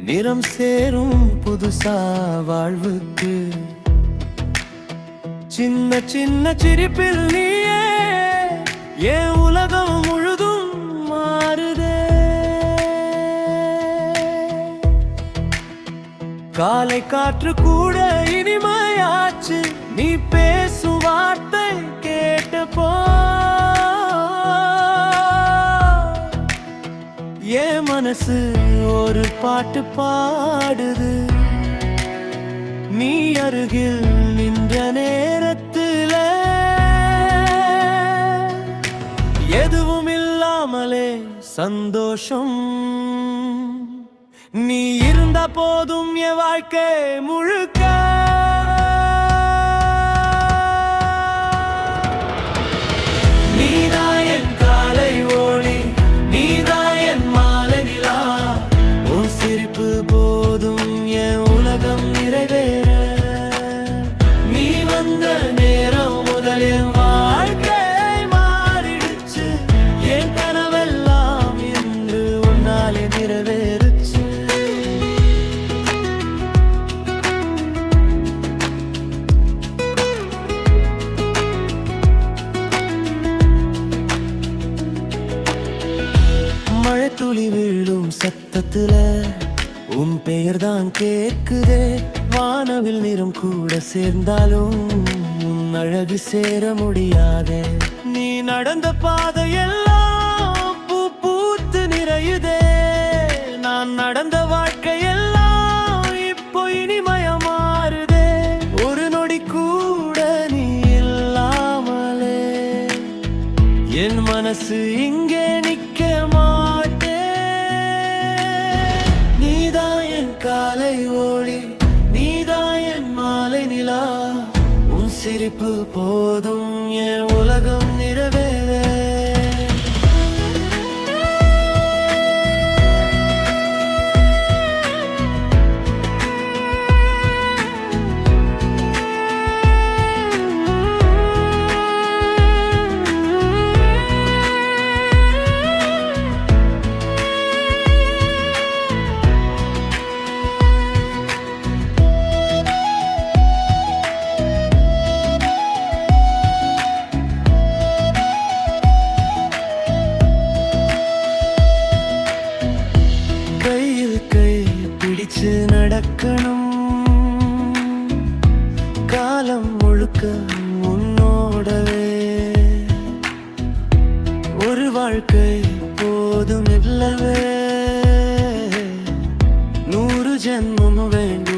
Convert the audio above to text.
நிறம் சேரும் புதுசா வாழ்வுக்கு. சின்ன சின்ன சிரிப்பில் நீயே என் உலகம் முழுதும் மாறுதே. காலை காற்று கூட இனிமையாச்சு நீ பேசும் வார்த்தை கேட்டப்போ. என் மனசு ஒரு பாட்டு பாடுது நீ அருகில் நின்ற நேரத்தில். எதுவும் இல்லாமலே சந்தோஷம் நீ இருந்த போதும் என் வாழ்க்கை முழுக்க. நீதான் என் காலை ஒளி, நீதான் என் மாலை நிலா. உன் சிரிப்பு போதும் என் உலகம் நிறைவேற. நீ வந்த நேரம் முதல் என் வாழ்க்கை மாறிடுச்சு. என் கனவெல்லாம் இன்று உன்னாலே நிறைவேறுச்சு. மழை துளி விழும் சத்தத்துல உன் பெயர்தான் கேட்குதே. வானவில் நிறம் கூட சேர்ந்தாலும் உன் அழகு சேர முடியாதே. நீ நடந்த பாதையெல்லாம் பூ பூத்து நிறையுதே. நான் நடந்த வாழ்க்கையெல்லாம் இப்போ இனிமையா மாறுதே. ஒரு நொடி கூட நீ இல்லாமலே என் மனசு இங்கே நிக்க மாட்டே. நீதான் என் காலை ஒளி, நீதான் என் மாலை நிலா. உன் சிரிப்பு போதும் என் உலகம் நிறைவேற. நடக்கணும் காலம் முழுக்க உன்னோடவே. ஒரு வாழ்க்கை போதும் இல்லவே 100 ஜென்மம் வேண்டும்.